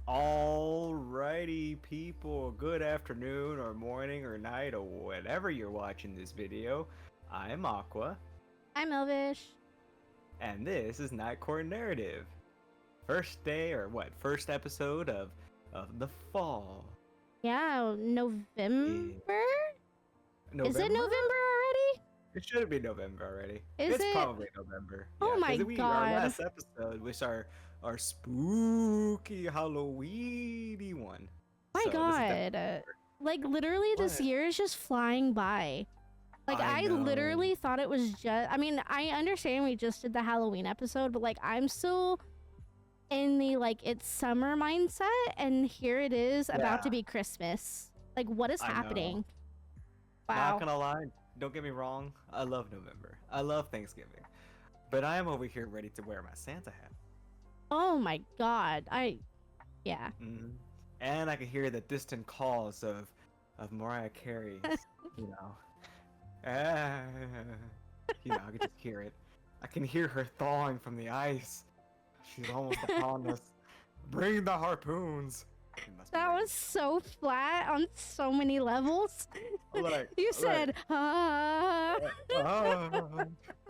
Alrighty, people. Good afternoon, or morning, or night, or whenever you're watching this video. I'm Aqua, I'm Elvish. and this is Night Court Narrative. First day, or what? First episode of the fall. Yeah, November? Is it November? November already? It should be November already. Is it's it? probably November. Oh my 'cause our God. last episode was our spooky Halloweeny one. My So, this is God. definitely- Like, literally, this What? year is just flying by. Like, I I know. literally thought it was just... I mean, I understand we just did the Halloween episode, but, like, I'm still in the, like, it's summer mindset, and here it is about to Yeah. be Christmas. Like, what is I know. happening? Wow. Not gonna lie, don't get me wrong, I love November. I love Thanksgiving. But I am over here ready to wear my Santa hat. Oh my God. Yeah. And I can hear the distant calls of Mariah Carey, you know. Ah, I can just hear it. I can hear her thawing from the ice. She's almost upon us. Bring the harpoons. We must be That ready. was so flat on so many levels. Like- You like- said, ah.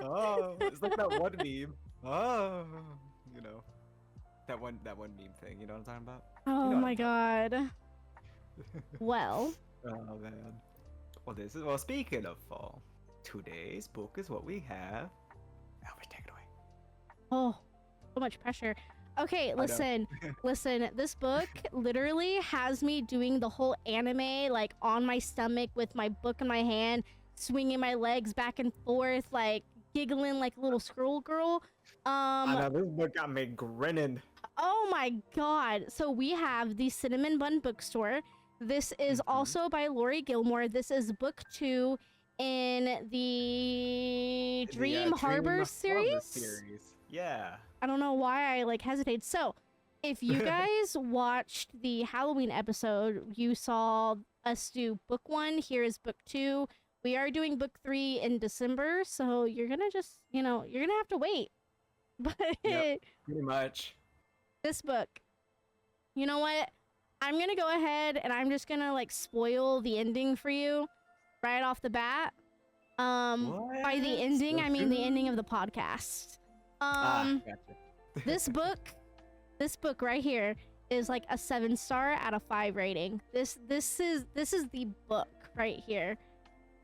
Oh, it's like that one meme. Oh, you know, that one meme thing. You know what I'm talking about? Oh know what my I'm God. Well, Oh man. Well, speaking of fall, today's book is what we have. Elvish, take it away. oh, so much pressure. Okay, know. listen. This book literally has me doing the whole anime, like on my stomach with my book in my hand, swinging my legs back and forth, like giggling like a little squirrel girl. I know, this book got me grinning. Oh my God. So we have the Cinnamon Bun Bookstore. This is also by Lori Gilmore. This is book 2 in the Dream Harbor series. Yeah. I don't know why I like hesitated. So if you guys watched the Halloween episode, you saw us do book 1. Here is book 2. We are doing book 3 in December. So you're going to just, you're going to have to wait. But Yep. Pretty much. this book, you know what? I'm gonna go ahead and I'm just gonna like spoil the ending for you right off the bat. By the What? ending, So I mean the soon? ending of the podcast. Gotcha. This book right here is like a 7-star out of 5 rating. This is the book right here.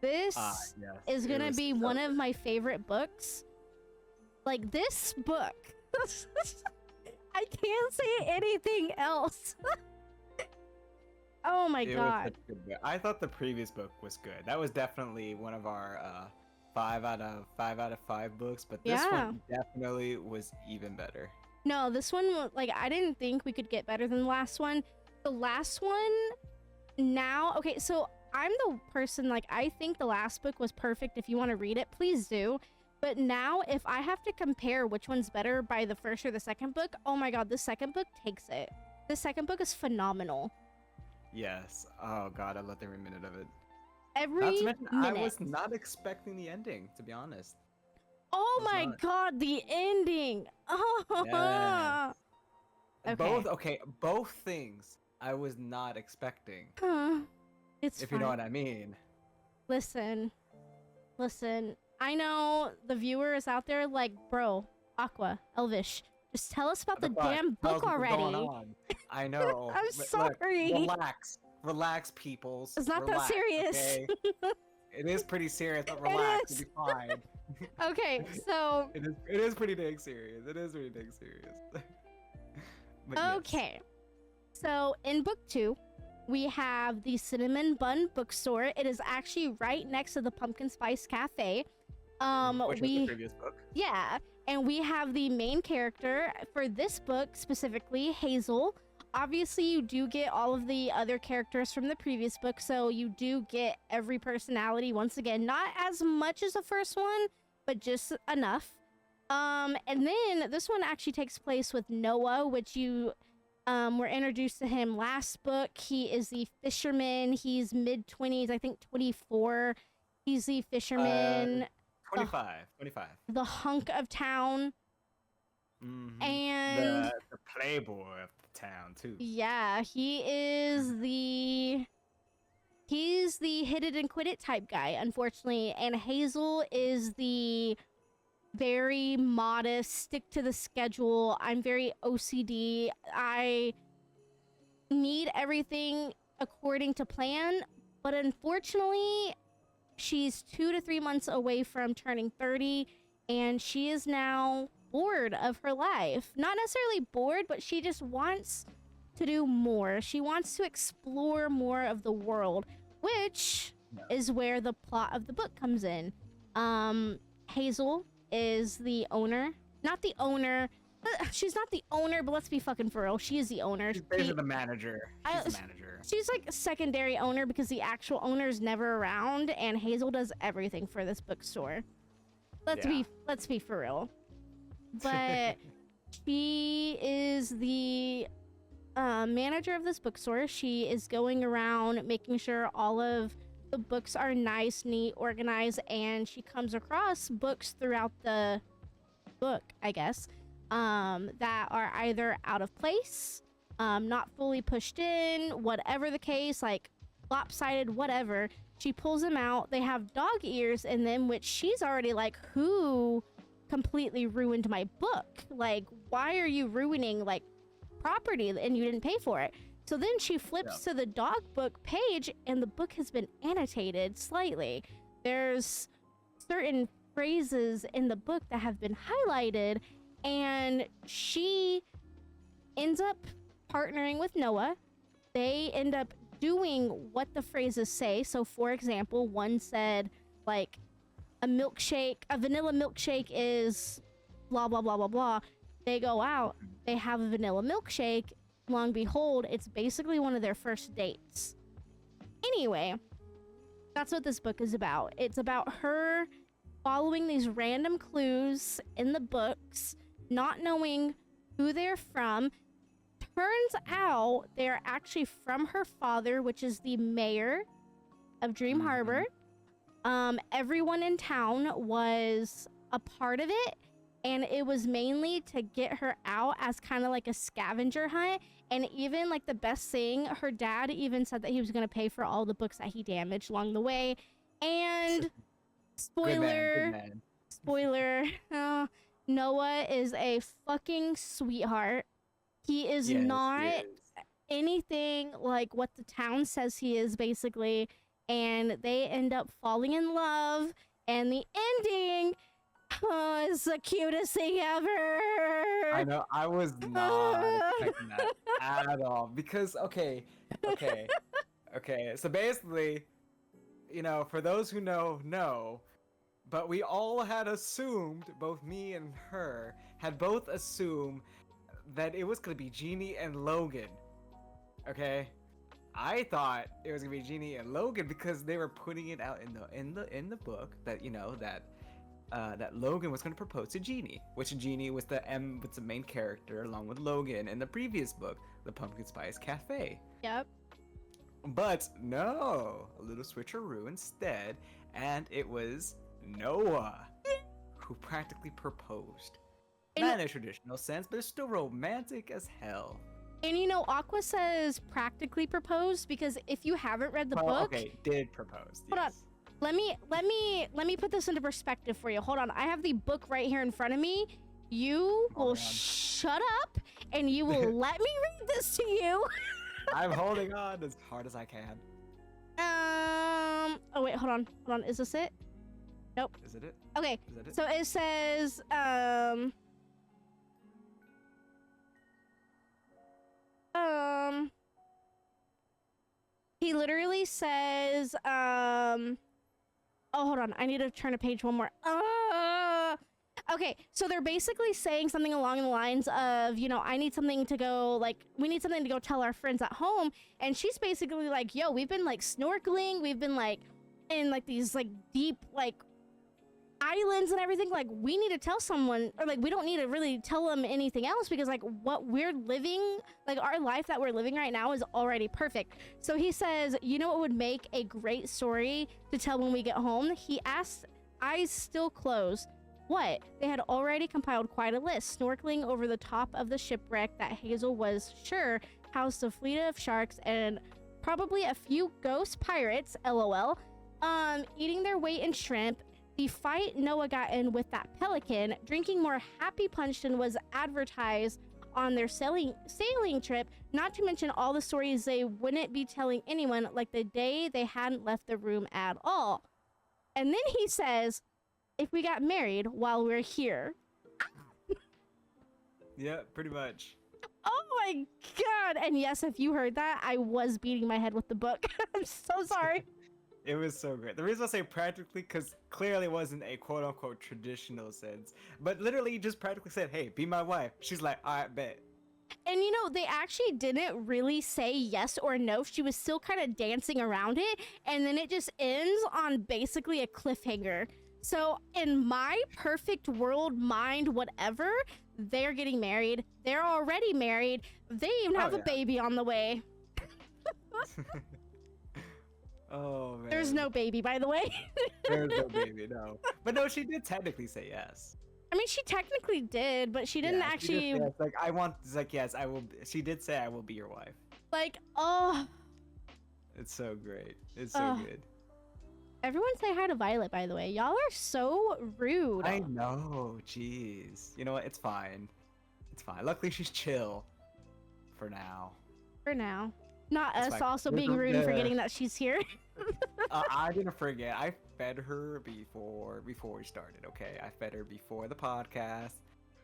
This Yes, is it gonna was be so one of good. my favorite books. Like this book. I can't say anything else. Oh my It was God. such a good book. I thought the previous book was good. That was definitely one of our 5 out of 5 books, but this Yeah. one definitely was even better. No, this one, like, I didn't think we could get better than the last one. The last one, now, okay, so I'm the person, like, I think the last book was perfect. If you want to read it, please do. But now, if I have to compare which one's better by the first or the second book, oh my God, the second book takes it. The second book is phenomenal. Yes. Oh god, I loved every minute of it. Every Not to mention, minute. I was not expecting the ending, to be honest. Oh was my not. God, the ending. Oh. Yes. Okay. Both things I was not expecting. It's If fine. you know what I mean. Listen. I know the viewers out there like, bro, Aqua, Elvish, just tell us about the What fuck? damn Tell book us what's going already. on. I know. I'm Look, sorry. Relax, peoples. It's not that Relax, serious. okay? It is pretty serious, but relax, is. you'll be fine. Okay, so It is pretty dang serious. It is pretty dang serious. But yes. okay. So in book 2, we have the Cinnamon Bun Bookstore. It is actually right next to the Pumpkin Spice Cafe. Which was the previous book. Yeah, and we have the main character for this book, specifically Hazel. Obviously, you do get all of the other characters from the previous book, so you do get every personality once again. Not as much as the first one, but just enough. And then this one actually takes place with Noah, which you were introduced to him last book. He is the fisherman. He's mid-20s, I think 24. He's the fisherman. 25. The hunk of town. Mhm. And The playboy of the town too. Yeah, he's the hit it and quit it type guy, unfortunately, and Hazel is the very modest, stick to the schedule. I'm very OCD. I need everything according to plan, but unfortunately, she's 2 to 3 months away from turning 30, and she is now bored of her life. Not necessarily bored, but she just wants to do more. She wants to explore more of the world, which is where the plot of the book comes in. Hazel is the owner. Not the owner. She's not the owner, but let's be fucking for real. She is the owner. She's basically the manager. She's the manager. She's like a secondary owner because the actual owner is never around, and Hazel does everything for this bookstore. Let's be for real. But she is the manager of this bookstore. She is going around making sure all of the books are nice, neat, organized, and she comes across books throughout the book, I guess, that are either out of place, not fully pushed in, whatever the case, like lopsided, whatever. She pulls them out. They have dog ears in them, which she's already like, who completely ruined my book? Like, why are you ruining like property and you didn't pay for it? So then she flips to the dog book page, and the book has been annotated slightly. There's certain phrases in the book that have been highlighted, and she ends up partnering with Noah. They end up doing what the phrases say. So for example, one said like a vanilla milkshake is blah blah blah blah blah. They go out, they have a vanilla milkshake. Long behold, it's basically one of their first dates. Anyway, that's what this book is about. It's about her following these random clues in the books, not knowing who they're from. Turns out they're actually from her father, which is the mayor of Dream Harbor. Everyone in town was a part of it, and it was mainly to get her out as kind of like a scavenger hunt. And even like the best thing, her dad even said that he was going to pay for all the books that he damaged along the way. And spoiler, Noah is a fucking sweetheart. He is not anything like what the town says he is, basically. And they end up falling in love. And the ending is the cutest thing ever. I know. I was not expecting that at all. Because, okay. So basically, you know, for those who know, but we all had assumed, both me and her, had both assumed that it was going to be Jeannie and Logan. Okay? I thought it was going to be Jeannie and Logan because they were putting it out in the book that, you know, that Logan was going to propose to Jeannie, which Jeannie was the main character along with Logan in the previous book, The Pumpkin Spice Cafe. Yep. But no, a little switcheroo instead, and it was Noah who practically proposed. Not in a traditional sense, but it's still romantic as hell. And you know, Aqua says practically proposed because if you haven't read the book, okay, did propose. Hold on. Let me put this into perspective for you. Hold on. I have the book right here in front of me. You will shut up and you will let me read this to you. I'm holding on as hard as I can. Oh wait, hold on. Is this it? Nope. Is it? Okay. Is that it? So it says he literally says oh, hold on. I need to turn a page one more. Okay, so they're basically saying something along the lines of, you know, we need something to go tell our friends at home. And she's basically like, yo, we've been like snorkeling. We've been like in like these like deep like islands and everything. Like we need to tell someone, or like we don't need to really tell them anything else because like what we're living, like our life that we're living right now is already perfect. So he says, you know what would make a great story to tell when we get home? He asks, eyes still closed, What? They had already compiled quite a list, snorkeling over the top of the shipwreck that Hazel was sure housed a fleet of sharks and probably a few ghost pirates, lol, eating their weight in shrimp, the fight Noah got in with that pelican, drinking more Happy Punch than was advertised on their sailing trip, not to mention all the stories they wouldn't be telling anyone, like the day they hadn't left the room at all. And then he says, if we got married while we're here. Yeah, pretty much. Oh my god. And yes, if you heard that, I was beating my head with the book. I'm so sorry. It was so great. The reason I say practically, because clearly it wasn't a quote-unquote traditional sense, but literally he just practically said, hey, be my wife. She's like, all right, bet. And you know, they actually didn't really say yes or no. She was still kind of dancing around it, and then it just ends on basically a cliffhanger. So in my perfect world mind, whatever, they're getting married. They're already married. They even have a baby on the way. Oh, man. There's no baby, by the way. There's no baby, no. But no, she did technically say yes. I mean, she technically did, but she didn't actually. She did say yes. Like, I want. It's like, yes, I will. She did say, I will be your wife. Like, oh. It's so great. It's so good. Everyone say hi to Violet, by the way. Y'all are so rude. I know. Jeez. You know what? It's fine. It's fine. Luckily, she's chill. For now. For now. Not It's us fine. also being rude and forgetting that she's here. I didn't forget. I fed her before we started, okay? I fed her before the podcast.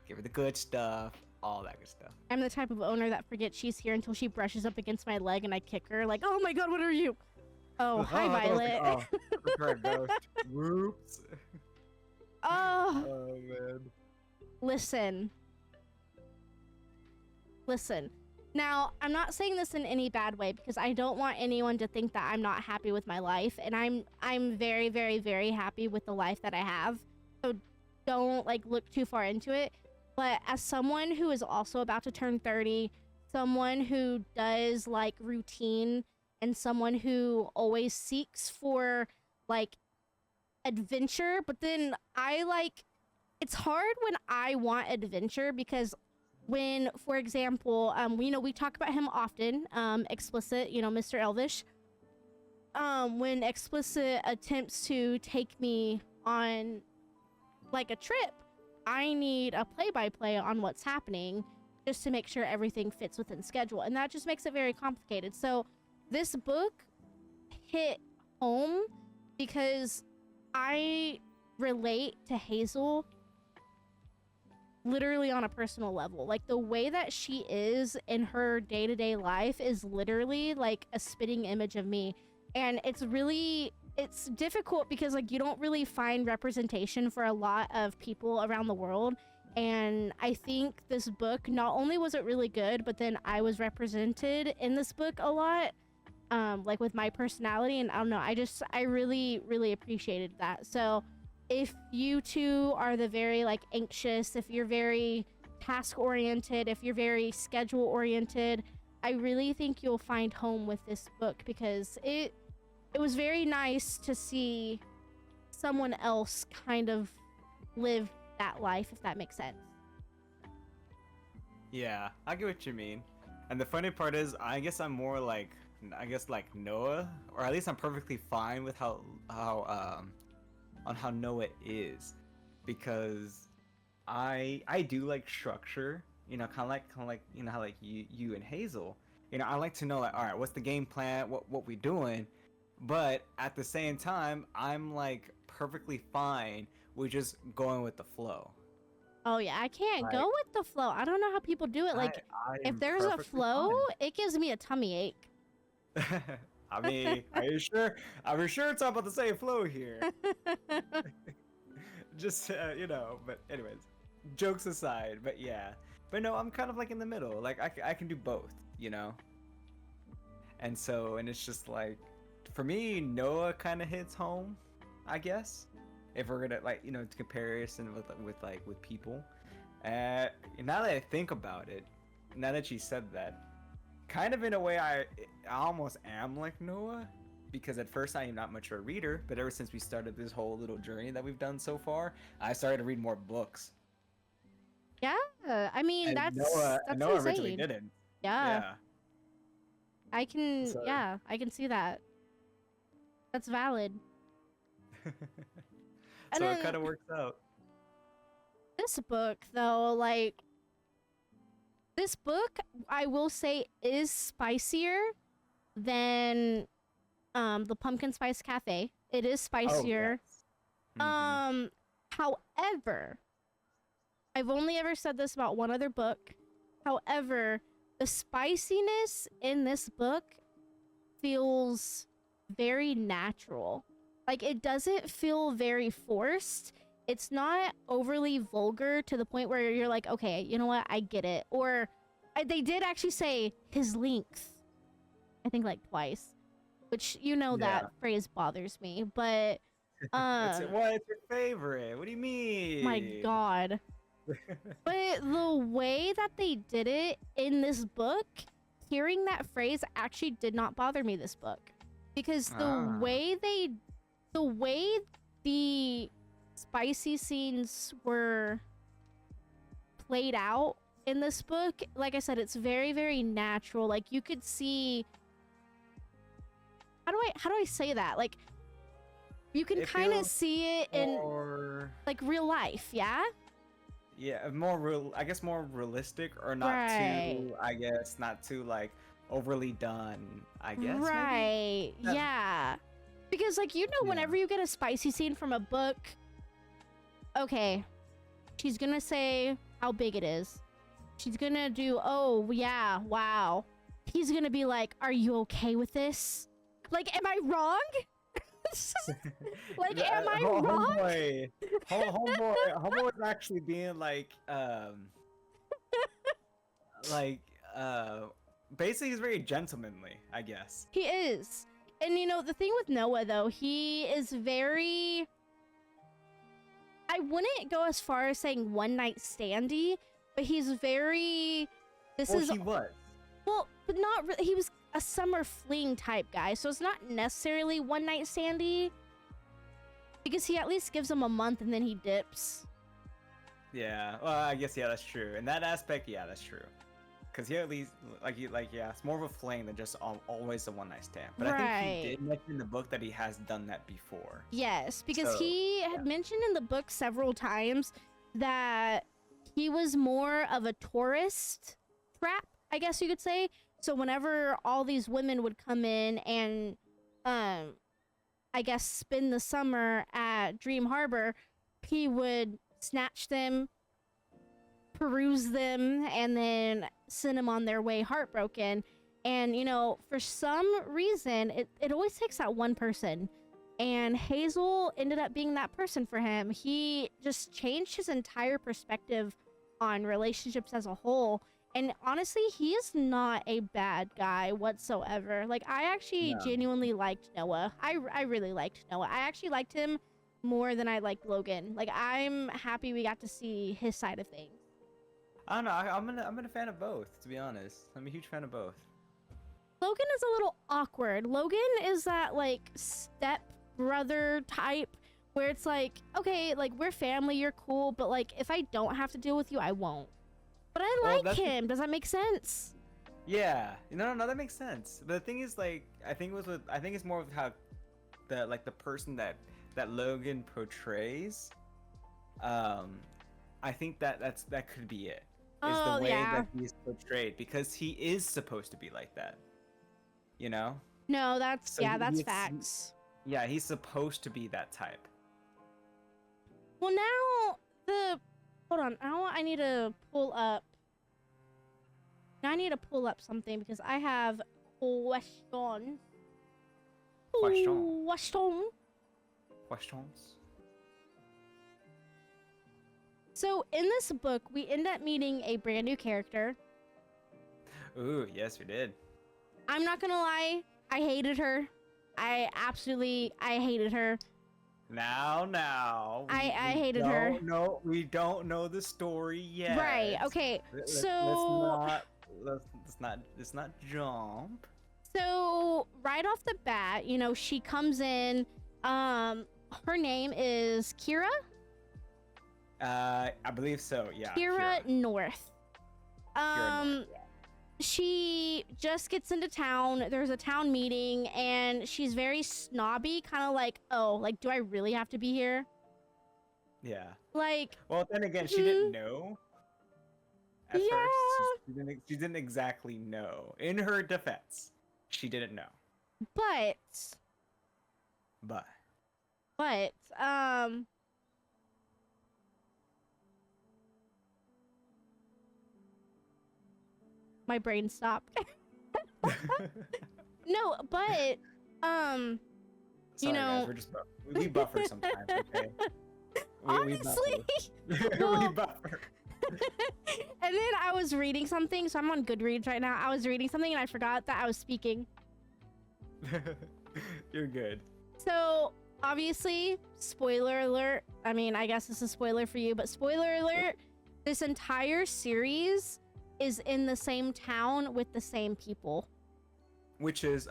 Give her the good stuff. All that good stuff. I'm the type of owner that forgets she's here until she brushes up against my leg and I kick her. Like, oh my god, what are you? Oh, hi, Violet. Oh, ghost. Whoops. Oh. Oh, man. Listen. Now, I'm not saying this in any bad way because I don't want anyone to think that I'm not happy with my life, and I'm very, very, very happy with the life that I have. So don't like look too far into it. But as someone who is also about to turn 30, someone who does like routine, and someone who always seeks for like adventure, but then it's hard when I want adventure because when, for example, we talk about him often, Explicit, Mr. Elvish, when Explicit attempts to take me on like a trip, I need a play-by-play on what's happening just to make sure everything fits within schedule, and that just makes it very complicated. So this book hit home because I relate to Hazel literally on a personal level. Like the way that she is in her day-to-day life is literally like a spitting image of me. And it's difficult because like you don't really find representation for a lot of people around the world. And I think this book, not only was it really good, but then I was represented in this book a lot, like with my personality. And I don't know, I really, really appreciated that. So if you two are the very like anxious, if you're very task oriented, if you're very schedule oriented, I really think you'll find home with this book because it was very nice to see someone else kind of live that life, if that makes sense. Yeah, I get what you mean. And the funny part is, I guess I'm more like Noah, or at least I'm perfectly fine with how Noah is, because I do like structure, kind of like how like you and Hazel, I like to know like, all right, what's the game plan, what we doing, but at the same time I'm like perfectly fine with just going with the flow. Oh yeah, I can't go with the flow. I don't know how people do it. Like I if am there's a perfectly flow, fine. it gives me a tummy ache. I mean, are you sure? Are we sure it's all about the same flow here? Just but anyways, jokes aside, but yeah, but no, I'm kind of like in the middle. Like I can do both, and it's just like, for me, Noah kind of hits home, I guess, if we're gonna like to comparison with people. Now that I think about it, now that she said that, kind of in a way I almost am like Noah, because at first I am not much of a reader, but ever since we started this whole little journey that we've done so far, I started to read more books. Yeah, I mean And that's Noah originally insane. didn't. Yeah, Yeah. I can. So, Yeah, I can see that. That's valid. And so it then kind of works out. this book, though, like this book, I will say, is spicier than the Pumpkin Spice Cafe. It is Oh, spicier. yes. Mhm. However, I've only ever said this about one other book. However, the spiciness in this book feels very natural. Like, it doesn't feel very forced. It's not overly vulgar to the point where you're like, okay, you know what? I get it. Or they did actually say his length, I think like twice, which Yeah. that phrase bothers me. But, It's your favorite? What do you mean? my God. But the way that they did it in this book, hearing that phrase actually did not bother me this book. Because the way the spicy scenes were played out in this book, like I said, it's very, very natural. Like, you could see, how do I say that? Like, you can kind of see it in like real life, yeah? Yeah, more real. I guess more realistic, or not too. I guess not too like overly done. I guess. Right. Maybe? Yeah. Because like whenever you get a spicy scene from a book, okay, she's gonna say how big it is. She's gonna do, oh yeah, wow. He's gonna be like, are you okay with this? Like, am I wrong? Like, am I wrong? Homeboy is actually being like, basically he's very gentlemanly, I guess. He is. And the thing with Noah, though, he is very, I wouldn't go as far as saying one night standy, but he's very, he was. Well, but not really. He was a summer fling type guy, so it's not necessarily one night standy, because he at least gives him a month and then he dips. Yeah, well, I guess that's true. In that aspect, yeah, that's true. Because he at least it's more of a fling than just always a one night stand. But I think he did mention in the book that he has done that before. Yes, because he had mentioned in the book several times that he was more of a tourist trap, I guess you could say. So whenever all these women would come in and, I guess, spend the summer at Dream Harbor, he would snatch them, peruse them, and then send them on their way heartbroken. And, for some reason, it always takes that one person. And Hazel ended up being that person for him. He just changed his entire perspective on relationships as a whole. And honestly, he is not a bad guy whatsoever. Like, I actually genuinely liked Noah. I really liked Noah. I actually liked him more than I liked Logan. Like, I'm happy we got to see his side of things. I don't know. I'm a fan of both, to be honest. I'm a huge fan of both. Logan is a little awkward. Logan is that, like, step brother type where it's like, okay, like, we're family, you're cool, but, like, if I don't have to deal with you, I won't. But I like him. Does that make sense? Yeah. No, that makes sense. But the thing is, like, I think it's more of how the person that Logan portrays. I think that could be it. Is the way that he's portrayed, because he is supposed to be like that. No, that's facts. Yeah, he's supposed to be that type. Well, now hold on. Now I need to pull up. I need to pull up something because I have questions. Questions. So in this book, we end up meeting a brand new character. Ooh, yes, we did. I'm not gonna lie, I hated her. I hated her. Now. I hated her. No, we don't know the story yet. Right. Okay. Let's not jump. So right off the bat, you know, she comes in. Her name is Kira. I believe so. Yeah. Kira North. Kira North, yeah. She just gets into town. There's a town meeting, and she's very snobby, kind of like, oh, like, do I really have to be here? Yeah. Like. Well, then again, she didn't know. At Yeah. first, she didn't exactly know. In her defense, she didn't know. But. My brain stopped. No, but Sorry, you know, guys, we buffer sometimes, okay? Honestly, we well, buffer. And then I was reading something, so I'm on Goodreads right now. I was reading something and I forgot that I was speaking. You're good. So obviously, spoiler alert. I mean, I guess this is a spoiler for you, but spoiler alert, this entire series is in the same town with the same people. Which is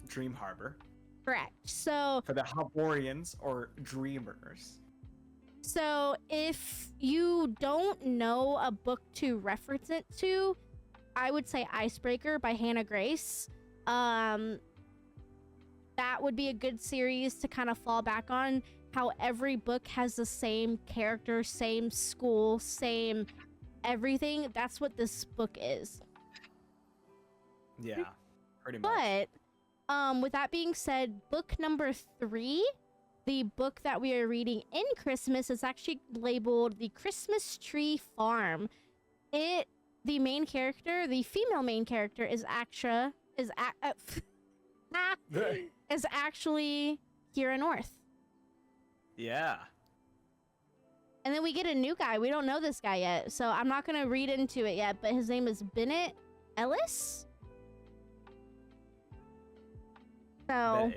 Dream Harbor. Correct. So for the Harborians or Dreamers. So if you don't know a book to reference it to, I would say Icebreaker by Hannah Grace. That would be a good series to kind of fall back on. How every book has the same character, same school, same everything. That's what this book is. Yeah, pretty much. But with that being said, book number 3, the book that we are reading in Christmas, is actually labeled The Christmas Tree Farm. The main character, the female main character, is actually Kira North. Yeah. And then we get a new guy. We don't know this guy yet, so I'm not gonna read into it yet, but his name is Bennett Ellis. So.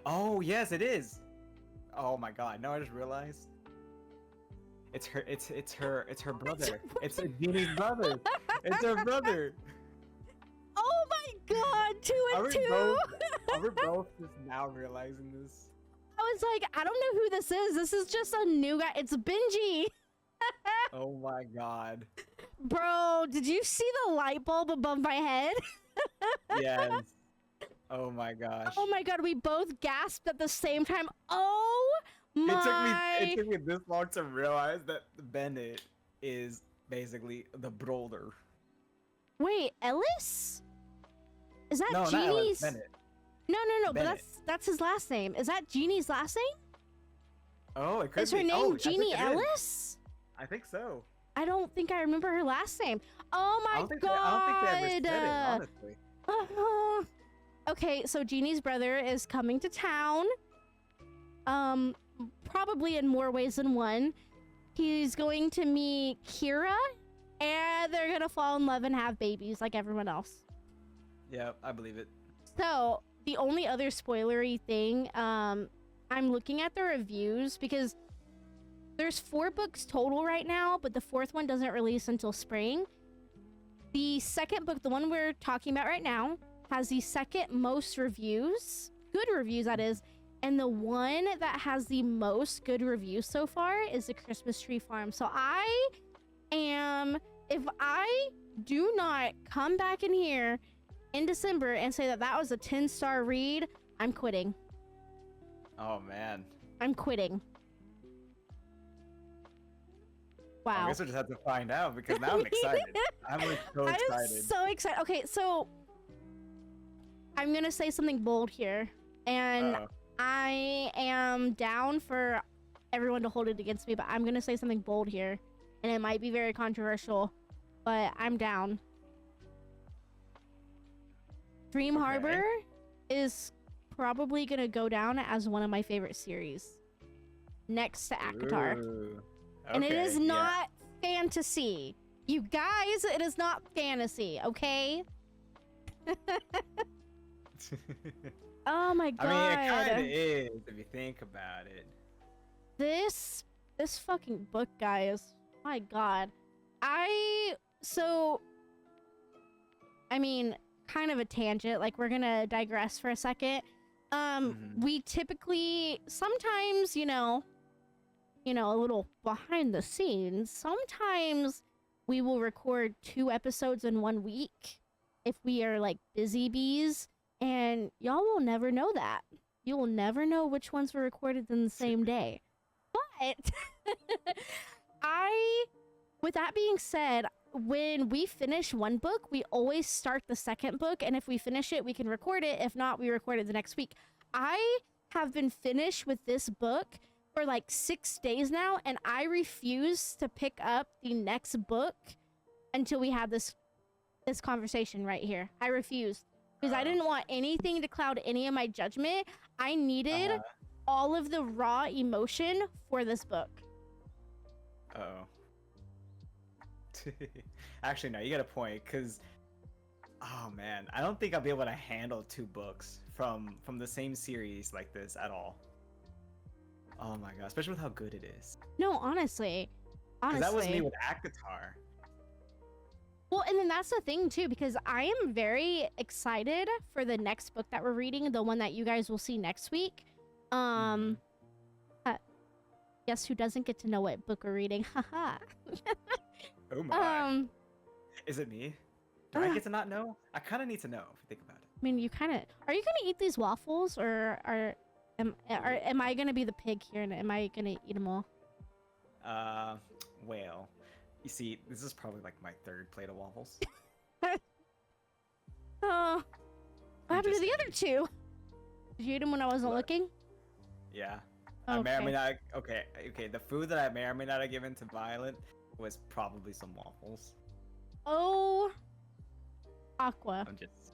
Oh yes, it is. Oh my god! No, I just realized. It's her brother. It's Jeannie's brother. It's her brother. Oh my god! 2 and 2. Are we both just now realizing this? I was like, I don't know who this is. This is just a new guy. It's Benji. Oh my god. Bro, did you see the light bulb above my head? Yes. Oh my gosh. Oh my god, we both gasped at the same time. Oh my. It took me this long to realize that Bennett is basically the brother. Wait, Ellis? Is that no, Jeannie's? Not Ellis, Bennett. No, Bennett. but that's his last name. Is that Jeannie's last name? Oh, it could is be. Her name oh, Jeannie Ellis? I think so. I don't think I remember her last name. Oh my god. I don't think they ever said it, honestly. Okay, so Jeannie's brother is coming to town. Probably in more ways than one. He's going to meet Kira, and they're gonna fall in love and have babies like everyone else. Yeah, I believe it. So, the only other spoilery thing, I'm looking at the reviews because there's 4 books total right now, but the 4th one doesn't release until spring. The second book, the one we're talking about right now, has the second most reviews, good reviews that is, and the one that has the most good reviews so far is The Christmas Tree Farm. So if I do not come back in here in December and say that that was a 10-star read, I'm quitting. Oh man. I'm quitting. Wow. I guess I just have to find out because now I'm excited. I'm like so excited. I'm so excited. Okay, so I'm gonna say something bold here, and I am down for everyone to hold it against me, but I'm gonna say something bold here, and it might be very controversial, but I'm down. Dream Harbor is probably gonna go down as one of my favorite series, next to ACOTAR. Ooh. And it is not fantasy. You guys, it is not fantasy, okay? Oh my god. I mean, it kind of is if you think about it. This fucking book, guys. My god. I mean, kind of a tangent. Like, we're gonna digress for a second. We typically, sometimes, a little behind the scenes, sometimes we will record 2 episodes in 1 week if we are like busy bees, and y'all will never know that. You will never know which ones were recorded in the same day. But with that being said, when we finish one book, we always start the second book, and if we finish it, we can record it. If not, we record it the next week. I have been finished with this book for like 6 days now, and I refuse to pick up the next book until we have this conversation right here. I refused because I didn't want anything to cloud any of my judgment. I needed all of the raw emotion for this book. Uh-oh. Actually, no, you got a point, because oh man, I don't think I'll be able to handle 2 books from the same series like this at all. Oh my god, especially with how good it is. No, honestly. That was me with Akatar. Well, and then that's the thing too, because I am very excited for the next book that we're reading, the one that you guys will see next week. Guess who doesn't get to know what book we're reading? Haha. Oh my. Is it me? Do I get to not know? I kind of need to know if you think about it. I mean, you kind of... Are you going to eat these waffles, or am I going to be the pig here, and am I going to eat them all? Well, you see, this is probably like my 3rd plate of waffles. What happened to the other 2? Did you eat them when I wasn't looking? Yeah. Okay. I may or may not... Okay, the food that I may or may not have given to Violet was probably some waffles. Oh, Aqua. I'm just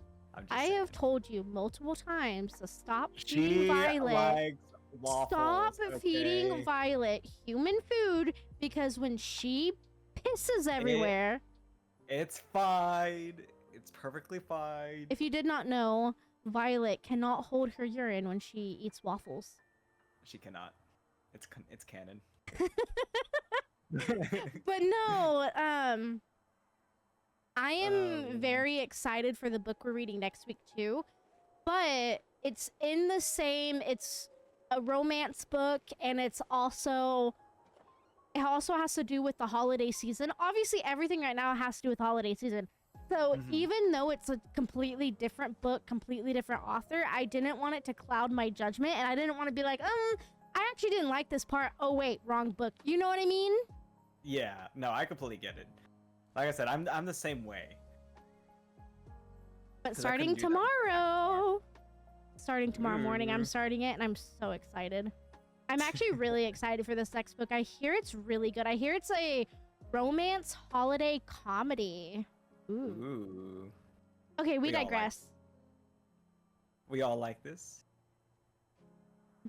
I saying. have told you multiple times to stop She feeding Violet. likes waffles. Stop feeding Violet human food, because when she pisses everywhere... It's fine. It's perfectly fine. If you did not know, Violet cannot hold her urine when she eats waffles. She cannot. It's canon. But no, I am very excited for the book we're reading next week too. But it's it's a romance book, and it also has to do with the holiday season. Obviously, everything right now has to do with holiday season. So even though it's a completely different book, completely different author, I didn't want it to cloud my judgment, and I didn't want to be like, I actually didn't like this part. Oh wait, wrong book. You know what I mean? Yeah, no, I completely get it. Like I said, I'm the same way. But starting tomorrow morning, I'm starting it, and I'm so excited. I'm actually really excited for this next book. I hear it's really good. I hear it's a romance holiday comedy. Ooh. Okay, we digress. We all like this.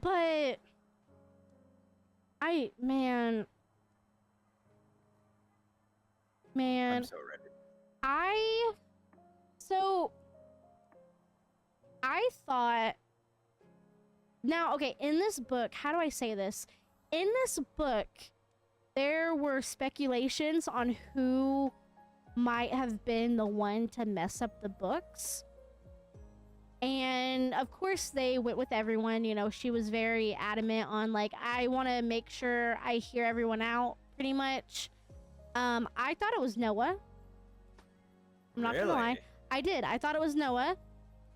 But man, I'm so ready. I thought, now, okay, in this book, how do I say this? In this book, there were speculations on who might have been the one to mess up the books. And of course they went with everyone. She was very adamant on, like, I want to make sure I hear everyone out, pretty much. I thought it was Noah. I'm not gonna lie. I did. I thought it was Noah.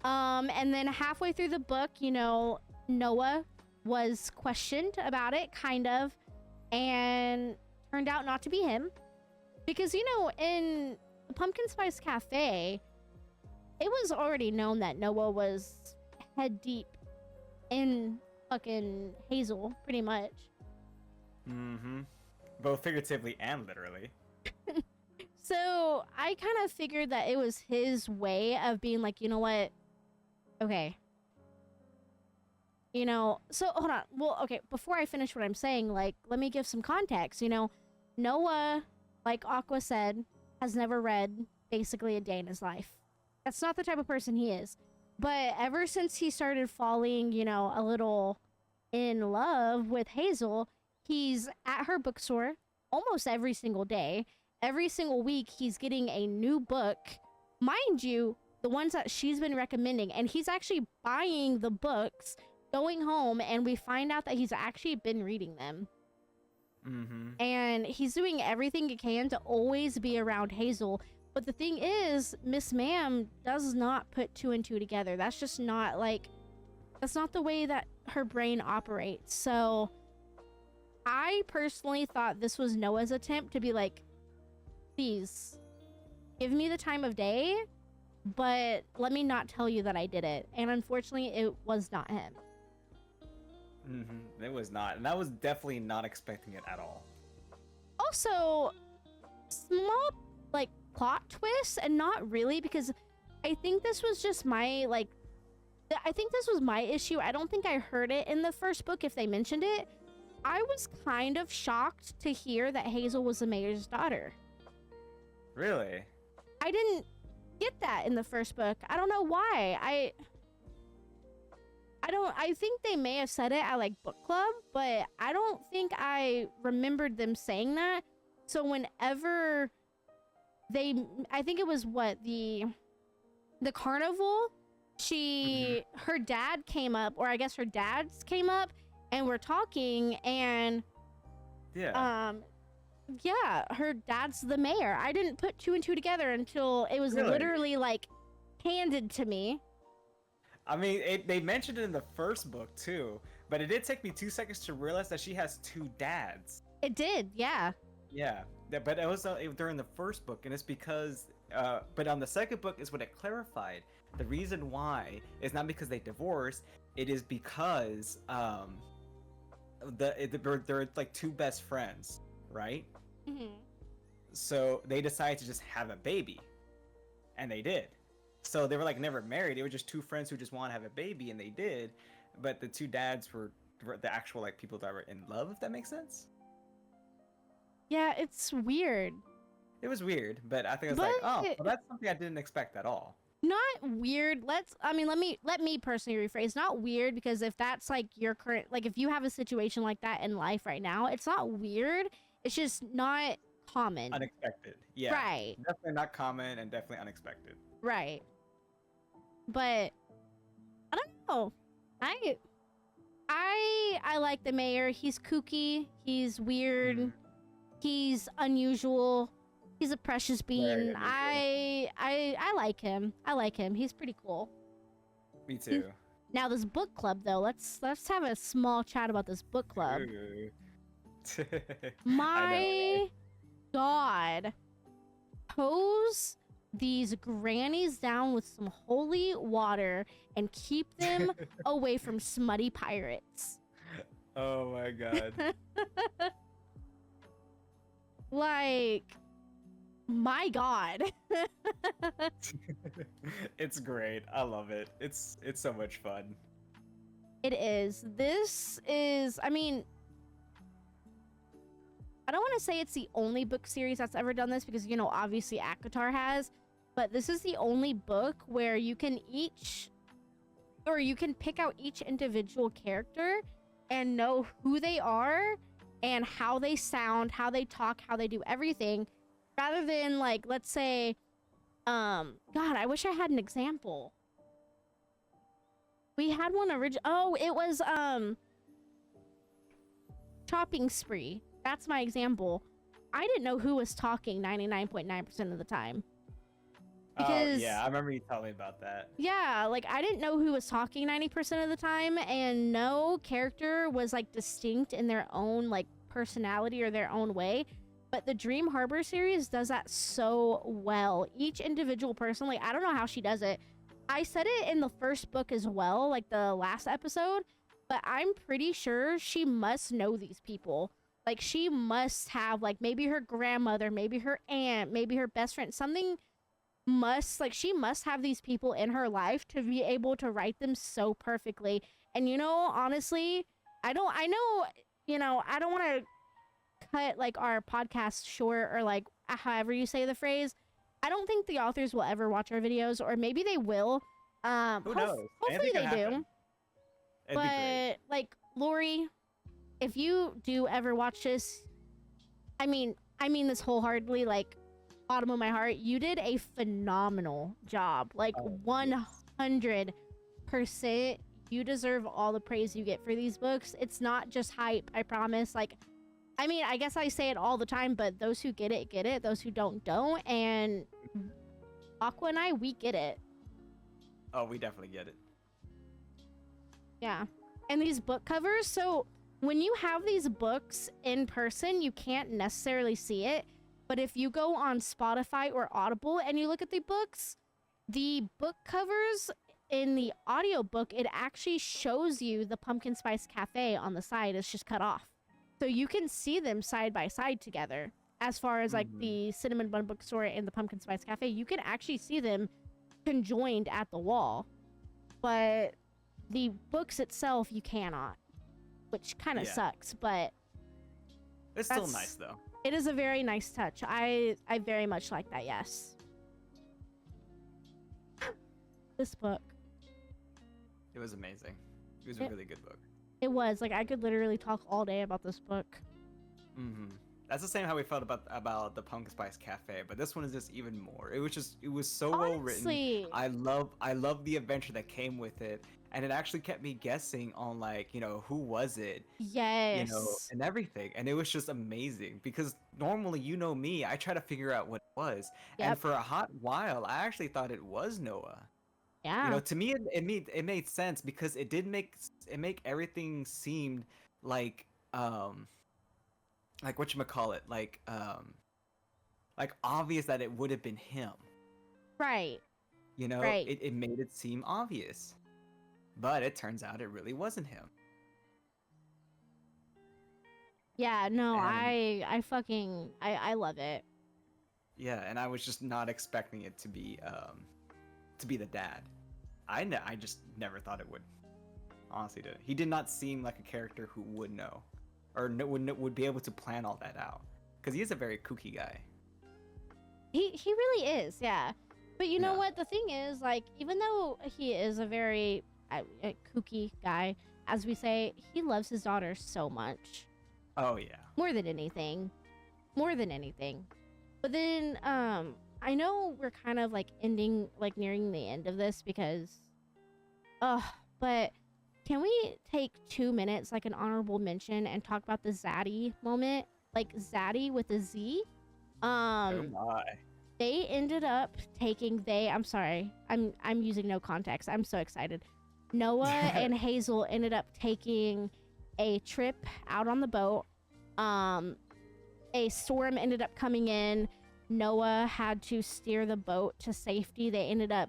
And then halfway through the book, Noah was questioned about it, kind of, and turned out not to be him. Because, in the Pumpkin Spice Cafe, it was already known that Noah was head deep in fucking Hazel, pretty much. Both figuratively and literally. So I kind of figured that it was his way of being like, you know what? Okay. So hold on. Well, okay, before I finish what I'm saying, like, let me give some context. Noah, like Aqua said, has never read basically a day in his life. That's not the type of person he is. But ever since he started falling, a little in love with Hazel, he's at her bookstore almost every single day. Every single week, he's getting a new book. Mind you, the ones that she's been recommending, and he's actually buying the books, going home, and we find out that he's actually been reading them. And he's doing everything he can to always be around Hazel. But the thing is, Miss Ma'am does not put two and two together. That's just not like, that's not the way that her brain operates. So I personally thought this was Noah's attempt to be like, please give me the time of day, but let me not tell you that I did it. And unfortunately, it was not him. It was not, and I was definitely not expecting it at all. Also, small like plot twist, and not really, because I think this was just my like, I think this was my issue. I don't think I heard it in the first book if they mentioned it. I was kind of shocked to hear that Hazel was the mayor's daughter. Really? I didn't get that in the first book. I don't know why. I think they may have said it at like book club, but I don't think I remembered them saying that. So whenever I think it was what, the carnival, her dad came up, or I guess her dads came up and were talking, and yeah, her dad's the mayor. I didn't put two and two together until it was literally like handed to me. I mean, they mentioned it in the first book too, but it did take me 2 seconds to realize that she has two dads. It did, yeah. Yeah, but it was during the first book, and it's because, but on the second book is when it clarified. The reason why is not because they divorced, it is because they're like two best friends, right? So they decided to just have a baby, and they did. So they were like never married. They were just two friends who just want to have a baby, and they did. But the two dads were the actual like people that were in love, if that makes sense. Yeah, it's weird. It was weird, but I think it was like, oh, well, that's something I didn't expect at all. Not weird. Let me personally rephrase. Not weird, because if that's like your current, like if you have a situation like that in life right now, it's not weird. It's just not common. Unexpected. Yeah. Right. Definitely not common, and definitely unexpected. Right. But I don't know. I like the mayor. He's kooky. He's weird. He's unusual. He's a precious bean. I like him. I like him. He's pretty cool. Me too. Now this book club though, let's have a small chat about this book club. My God. Hose these grannies down with some holy water and keep them away from smutty pirates. Oh my God. Like, my God. It's great. I love it. It's so much fun. It is. This is, I mean, I don't want to say it's the only book series that's ever done this, because, you know, obviously ACOTAR has, but this is the only book where you can pick out each individual character and know who they are and how they sound, how they talk, how they do everything, rather than like, let's say, God, I wish I had an example. We had one oh, it was Chopping Spree. That's my example. I didn't know who was talking 99.9% of the time. Because, yeah, I remember you telling me about that. Yeah, like I didn't know who was talking 90% of the time, and no character was like distinct in their own like personality or their own way. But the Dream Harbor series does that so well. Each individual person, like I don't know how she does it. I said it in the first book as well, like the last episode, but I'm pretty sure she must know these people. Like she must have like maybe her grandmother, maybe her aunt, maybe her best friend, something she must have these people in her life to be able to write them so perfectly. And you know, honestly, I don't want to cut like our podcast short, or like however you say the phrase. I don't think the authors will ever watch our videos, or maybe they will. Who knows? Hopefully they do. But like Lori, if you do ever watch this, I mean this wholeheartedly, like bottom of my heart, you did a phenomenal job. Like Oh, yes. 100%, you deserve all the praise you get for these books. It's not just hype, I promise. Like, I mean, I guess I say it all the time, but those who get it, get it. Those who don't. And Aqua and I, we get it. Oh, we definitely get it. Yeah. And these book covers, so when you have these books in person, you can't necessarily see it. But if you go on Spotify or Audible and you look at the book covers in the audiobook, it actually shows you the Pumpkin Spice Cafe on the side. It's just cut off. So you can see them side by side together. As far as like the Cinnamon Bun Bookstore and the Pumpkin Spice Cafe, you can actually see them conjoined at the wall. But the books itself, you cannot, which kind of sucks, but It's still nice though. it is a very nice touch. I very much like that, yes. This book. It was amazing. It was a really good book. It was. Like, I could literally talk all day about this book. That's the same how we felt about the Pumpkin Spice Cafe, but this one is just even more. It was so well written. I love the adventure that came with it, and it actually kept me guessing on, like, you know, who was it? Yes. You know, and everything. And it was just amazing because normally, you know me, I try to figure out what it was. Yep. And for a hot while, I actually thought it was Noah. Yeah. You know, to me, it made sense because it did make everything seemed like whatchamacallit, like obvious that it would have been him. Right. You know, Right. it made it seem obvious. But it turns out it really wasn't him. Yeah, no, And I love it. yeah, and I was just not expecting it to be the dad. I just never thought it would. Honestly, did. He did not seem like a character who would know, or would be able to plan all that out, because he is a very kooky guy. He really is, yeah. But you know Yeah. what? The thing is, like, even though he is a very kooky guy, as we say, he loves his daughter so much. Oh yeah. More than anything. But then, I know we're kind of like nearing the end of this because, but can we take 2 minutes, like an honorable mention, and talk about the Zaddy moment? Like Zaddy with a Z. Oh my. They ended up taking I'm sorry. I'm using no context. I'm so excited. Noah and Hazel ended up taking a trip out on the boat. A storm ended up coming in. Noah had to steer the boat to safety. They ended up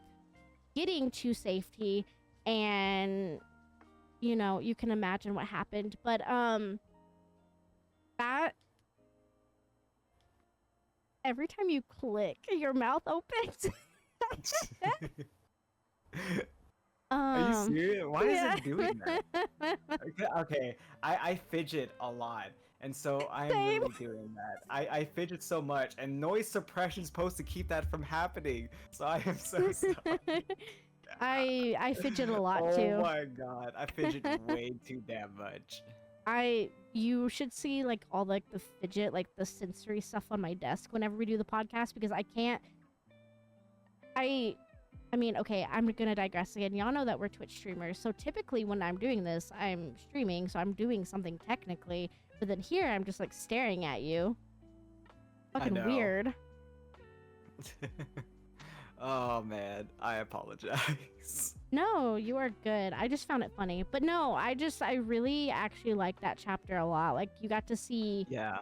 getting to safety, and you know, you can imagine what happened. But that every time you click, your mouth opens. Are you serious? Why is it doing that? that? Okay, I fidget a lot, and so I am Same. really doing that. I fidget so much, and noise suppression is supposed to keep that from happening. So I am so sorry. I fidget a lot too. Oh my god, I fidget way too damn much. You should see like all like the fidget, like the sensory stuff on my desk whenever we do the podcast, because I can't. I mean, okay, I'm gonna digress again. Y'all know that we're Twitch streamers, so typically when I'm doing this, I'm streaming, so I'm doing something technically. But then here, I'm just like staring at you. Fucking know. weird. Oh man, I apologize. No, you are good. I just found it funny. But no, I really actually like that chapter a lot. Like, you got to see Yeah,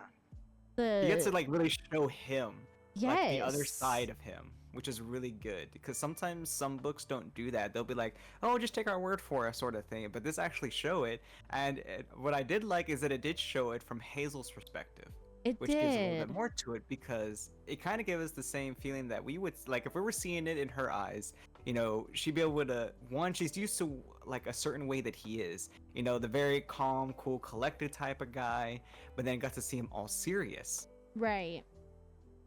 the... you get to like really show him, yes. like the other side of him, which is really good, because sometimes some books don't do that. They'll be like, oh, just take our word for it sort of thing, but this actually show it. And what I did like is that it did show it from Hazel's perspective. Which gives a little bit more to it, because it kind of gave us the same feeling that we would, like, if we were seeing it in her eyes, you know, she'd be able to, one, she's used to like a certain way that he is, you know, the very calm, cool, collected type of guy, but then got to see him all serious. Right.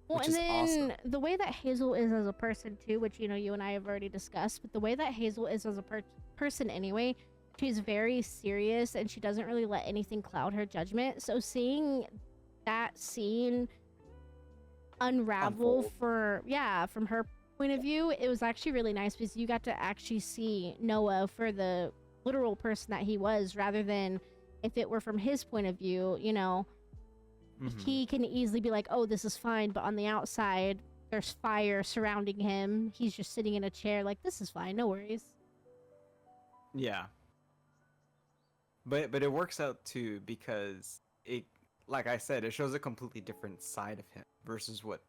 Well, Which and is then awesome. the way that Hazel is as a person too, which, you know, you and I have already discussed, but the way that Hazel is as a person anyway, she's very serious and she doesn't really let anything cloud her judgment. So seeing that scene unravel unfold. from her point of view. It was actually really nice because you got to actually see Noah for the literal person that he was, rather than if it were from his point of view, you know, Hmm. he can easily be like, oh, this is fine, but on the outside there's fire surrounding him. He's just sitting in a chair like, this is fine, no worries. Yeah, but it works out too because it, like I said, it shows a completely different side of him versus what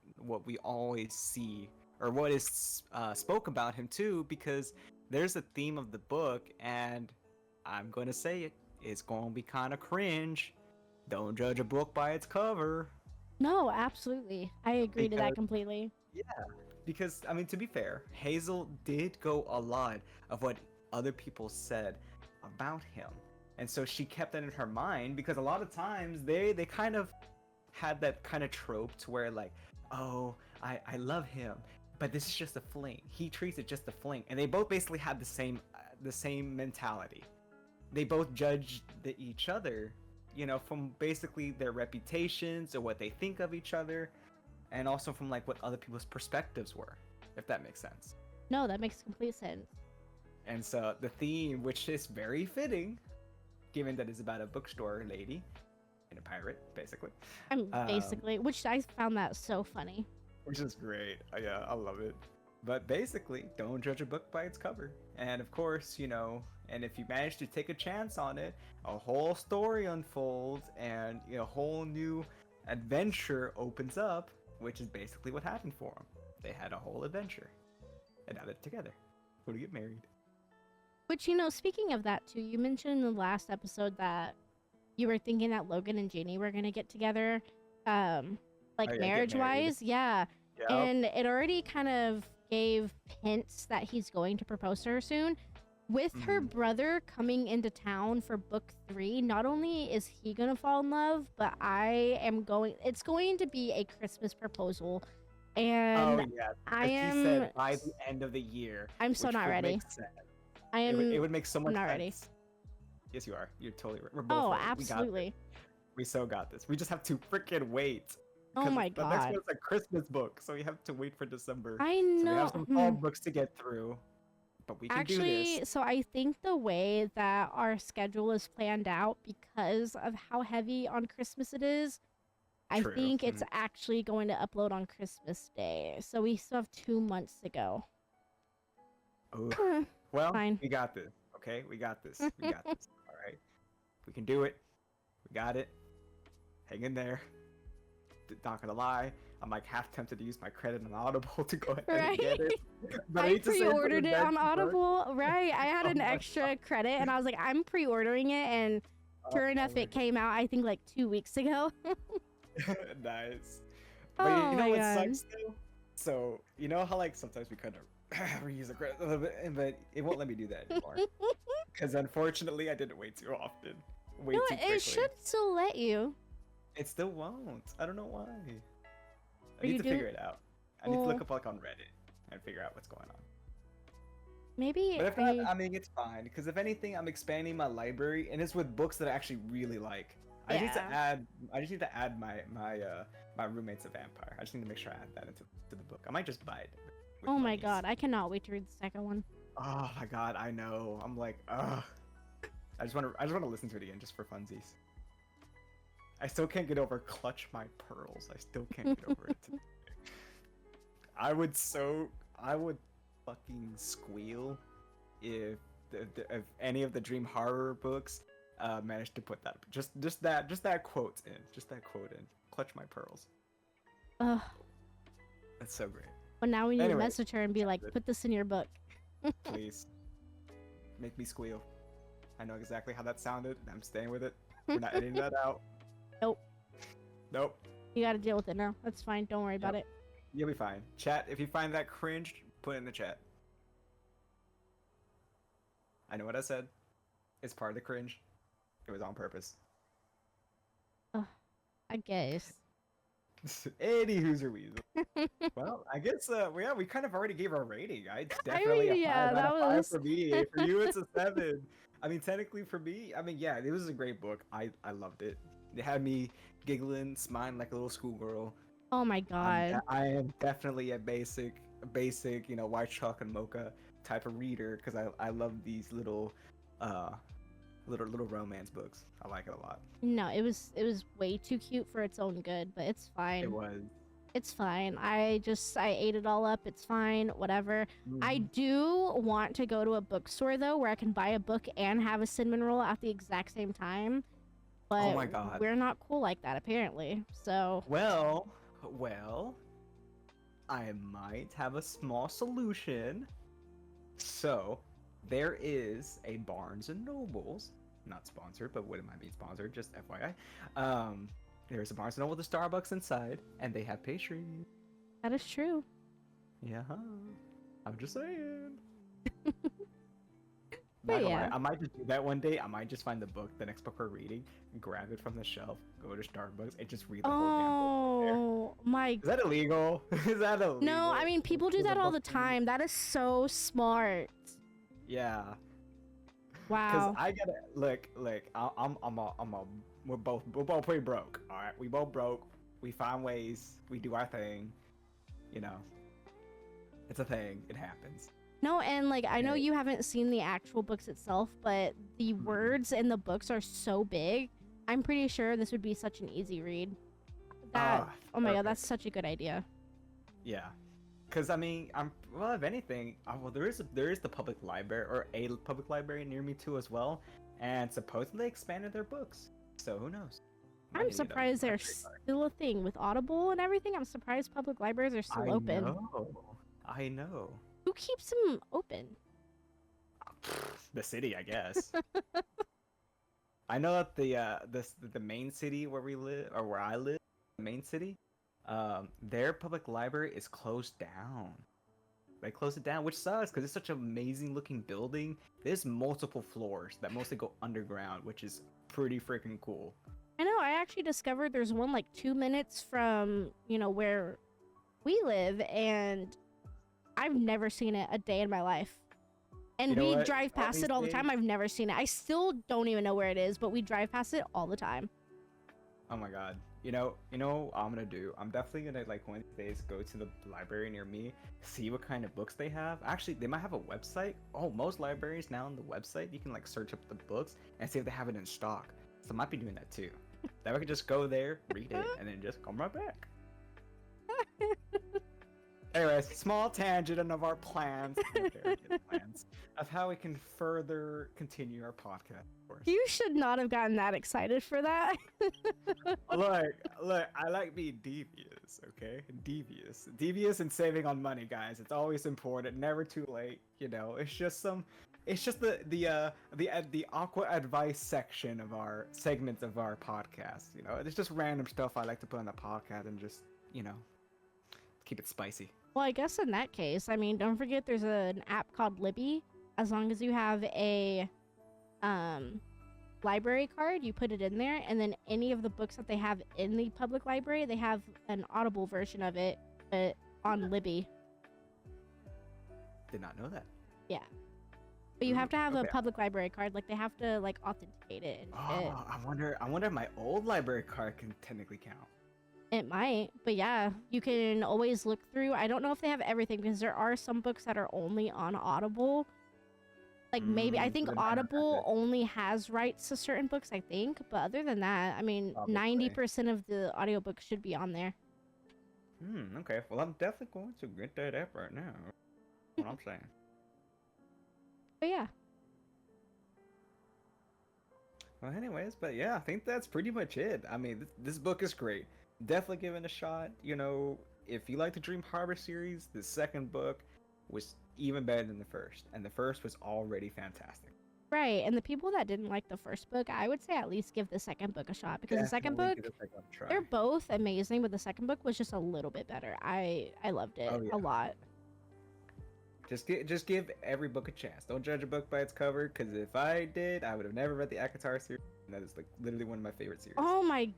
we always see or what is spoke about him too. Because there's a theme of the book, and I'm gonna say it, it's gonna be kind of cringe. Don't judge a book by its cover. No, absolutely, I agree to that Because completely. yeah, because I mean, to be fair, Hazel did go a lot of what other people said about him, and so she kept that in her mind because a lot of times they kind of had that kind of trope to where like, oh, I love him, but this is just a fling. He treats it just a fling, and they both basically had the same mentality. They both judged each other, you know, from basically their reputations or what they think of each other, and also from like what other people's perspectives were, if that makes sense. No, that makes complete sense. And so the theme, which is very fitting, given that it's about a bookstore lady and a pirate, basically, I'm um, basically, which I found that so funny. which is great. Yeah, I love it. But basically, don't judge a book by its cover. And of course, you know, and if you manage to take a chance on it, a whole story unfolds and you know, a whole new adventure opens up, which is basically what happened for them. They had a whole adventure, and now they're together. Going to get married. Which, you know, speaking of that too, you mentioned in the last episode that you were thinking that Logan and Janie were gonna get together, Oh like yeah, get marriage married. wise, yeah. Yep. And it already kind of gave hints that he's going to propose to her soon. With her Hmm. brother coming into town for book 3, not only is he gonna fall in love, but it's going to be a Christmas proposal. Oh And yeah, I because he am, said by the end of the year, I'm so which not would ready. make sense. I It am, would make so I'm much not ready. sense. Yes, you are. You're totally right. We're both Oh, ready. We got this. absolutely. We so got this. We just have to freaking wait Oh because my the next god. one's a Christmas book, so we have to wait for December. I So we know. have some fall books to get through, but we can do this. Actually, so I think the way that our schedule is planned out, because of how heavy on Christmas it is, I True. think it's actually going to upload on Christmas Day. So we still have 2 months to go. Oh, well, Fine. we got this. Okay, we got this. We got this. All right, we can do it. We got it. Hang in there. Not gonna lie, I'm like half tempted to use my credit on Audible to go ahead and Right? get it. But I I need to save for the pre-ordered it on next book. Audible. Right. I had Oh an my extra credit and I was like, I'm pre-ordering it, and god. sure Oh enough my it came out I think like 2 weeks ago. god. Nice. But Oh you know my what god. sucks though? So you know how like sometimes we kind of reuse the credit a little bit, but it won't let me do that anymore. Because unfortunately, I did it way too often, way No, too it quickly. should still let you. It still won't. I don't know why. I Or need you to do. figure it out. I need to Well, look up like on Reddit and figure out what's going on. maybe But if not, I mean it's fine. Because if anything, I'm expanding my library, and it's with books that I actually really like. I just need to Yeah. add. I just need to add my roommate's a vampire. I just need to make sure I add that into the book. I might just buy it. With Oh my monies. god, I cannot wait to read the second one. Oh my god, I know. I'm like, ugh. I just want to listen to it again just for funsies. I still can't get over clutch my pearls. I still can't get over it. I would fucking squeal if if any of the Dream Horror books managed to put that just that quote in. Just that quote in. Clutch my pearls. Ugh. That's so great. But now we need to Anyway, message her and be like, put this in your book. please make me squeal. I know exactly how that sounded, and I'm staying with it. We're not editing that out. Nope. Nope. You gotta deal with it now. That's fine. Don't worry about it. You'll be fine. Chat, if you find that cringe, put it in the chat. I know what I said. It's part of the cringe. It was on purpose. Ugh, I guess. Any Who's Weasel. Well, I guess yeah, we kind of already gave our rating. It's I definitely mean, a 5 yeah, out that of 5 was. for me. For you, it's a 7. I mean, technically for me, I mean, yeah, it was a great book. I loved it. It had me giggling, smiling like a little schoolgirl. Oh my god. I am definitely a basic, white chalk and mocha type of reader because I love these uh, little romance books. I like it a lot. No, it was way too cute for its own good, but it's It fine. was. It's fine. I ate it all up. It's fine. Whatever. I Mhm. do want to go to a bookstore though where I can buy a book and have a cinnamon roll at the exact same time. Oh But my god. we're not cool like that apparently. So, Well, I might have a small solution. So, there is a Barnes and Nobles, not sponsored, but wouldn't mind being sponsored, just FYI. There's a Barnes and Noble with a Starbucks inside, and they have pastries. that is true. Yeah, I'm just saying. But Not gonna lie, yeah. I might just do that one day. I might just find the next book we're reading, grab it from the shelf, go to Starbucks, and just read the whole damn book there. Oh my. Is that illegal? Is that illegal? No, I mean people do There's a that all the book thing? time. That is so smart. Yeah, cause Wow. I gotta look. We're both pretty broke. All right, we both broke. We find ways. We do our thing. You know, it's a thing. It happens. No, and like I know Yeah. you haven't seen the actual books itself, but the Mhm. words in the books are so big. I'm pretty sure this would be such an easy read. That Oh my god, Perfect. that's such a good idea. Yeah, cause I mean, well, if anything, well, there is the public library or a public library near me too as well, and supposedly they expanded their books. So who knows? Might I'm need to get a surprised they're library card. still a thing with Audible and everything. I'm surprised public libraries are still I open. know. I know. Who keeps them open? The city, I guess. I know that the main city where we live or where I live, the main city, their public library is closed down. They closed it down, which sucks because it's such an amazing looking building. There's multiple floors that mostly go underground, which is pretty freaking cool. I know, I actually discovered there's one like 2 minutes from, where we live, and I've never seen it a day in my life. And You know we what? drive One of past these it all the time. days- I've never seen it. I still don't even know where it is, but we drive past it all the time. Oh my god. You know what I'm gonna do? I'm definitely gonna like one of these days go to the library near me, see what kind of books they have. Actually, they might have a website. Oh, most libraries now on the website, you can like search up the books and see if they have it in stock. So I might be doing that too. That way I could just go there, read it, and then just come right back. Anyways, small tangent of our plans, plans of how we can further continue our podcast. Of course. You should not have gotten that excited for that. Look, I like being devious, okay? Devious and saving on money, guys. It's always important, never too late, it's just the aqua advice section of our segments of our podcast, It's just random stuff I like to put on the podcast and just, keep it spicy. Well, I guess in that case, I mean, don't forget there's an app called Libby. As long as you have a library card, you put it in there, and then any of the books that they have in the public library, they have an Audible version of it, but on Libby. Did not know that. Yeah. But you have to have a Okay. public library card. Like, they have to, like, authenticate it and shit. Oh, I wonder if my old library card can technically count. It might, but yeah, you can always look through. I don't know if they have everything because there are some books that are only on Audible. Like maybe I So think they might not have Audible it. only has rights to certain books, I think. But other than that, I mean, Probably. 90% of the audiobooks should be on there. Okay. Well, I'm definitely going to get that app right now. What I'm saying. But yeah, Well, anyways, but yeah, I think that's pretty much it. I mean, this book is great. Definitely give it a shot. If you like the Dream Harbor series, the second book was even better than the first, and the first was already fantastic. right. And the people that didn't like the first book, I would say at least give the second book a shot because the second Definitely book, give it a try. they're both amazing, but the second book was just a little bit better. I loved it Oh, yeah. a lot. Just give every book a chance. Don't judge a book by its cover, because if I did, I would have never read the Akatar series. And that is like literally one of my favorite series. Oh my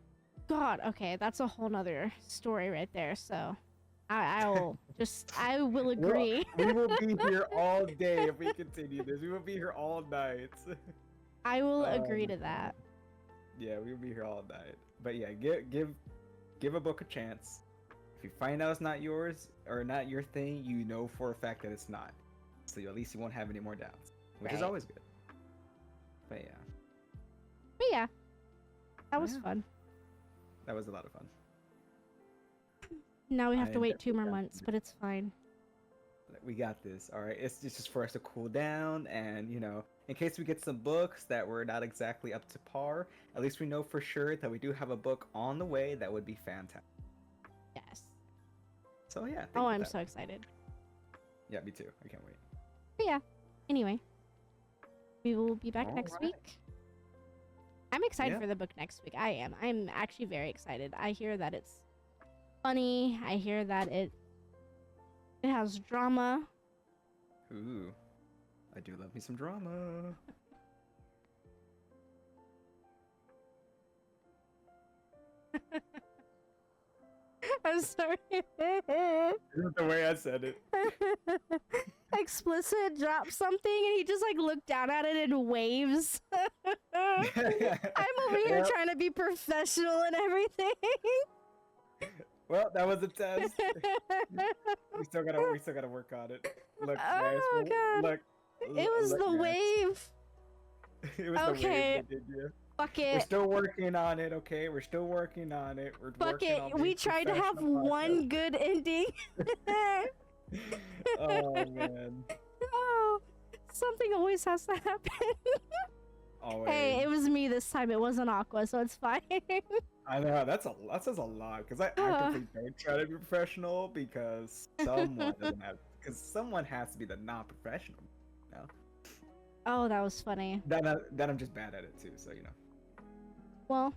god. Okay, that's a whole nother story right there. So I will agree. We will be here all day if we continue this. We will be here all night. I will Oh agree my to that. Yeah, we will be here all night. But yeah, give a book a chance. If you find out it's not yours or not your thing, you know for a fact that it's not. So at least you won't have any more doubts, which is Right. always good. But yeah, But yeah, that was Yeah. fun. that was a lot of fun. Now we have I to wait 2 more definitely got months, to- but it's fine. We got this. All right, it's just for us to cool down, and in case we get some books that were not exactly up to par, at least we know for sure that we do have a book on the way that would be fantastic. Yes. So yeah. think Oh, of I'm that. so excited. Yeah, me too. I can't wait. But yeah. Anyway, we will be back next Alright. week. I'm excited Yeah. for the book next week. I am. I'm actually very excited. I hear that it's funny. I hear that it has drama. Ooh, I do love me some drama. I'm sorry. Isn't the way I said it? Explicit dropped something and he just like looked down at it and waves. I'm over here Well- trying to be professional and everything. Well, that was a test. We still gotta work on it. Look, guys. Oh, God. Look. It was look, the guys. wave. It was Okay. the wave that did you. Fuck We're it. still working on it, okay? We're still working on it. We're Fuck working it. on We being tried to have professional one good ending. podcast. Oh man. Oh, something always has to happen. Always. Hey, it was me this time. It wasn't Aqua, so it's fine. I know that says a lot because I actively don't try to be professional because someone doesn't have because someone has to be the non-professional. Oh, that was funny. Then I'm just bad at it too. So Well,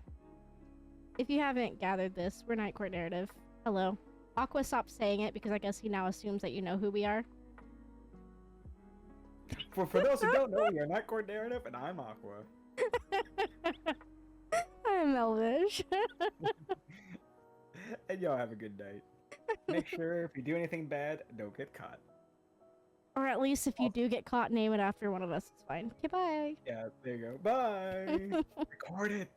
if you haven't gathered this, we're Night Court Narrative. Hello. Aqua stopped saying it because I guess he now assumes that you know who we are. For those who don't know, we are Night Court Narrative, and I'm Aqua. I'm Elvish. And y'all have a good night. Make sure if you do anything bad, don't get caught. Or at least if you do get caught, name it after one of us. It's fine. Okay, bye. Yeah, there you go. Bye. Record it.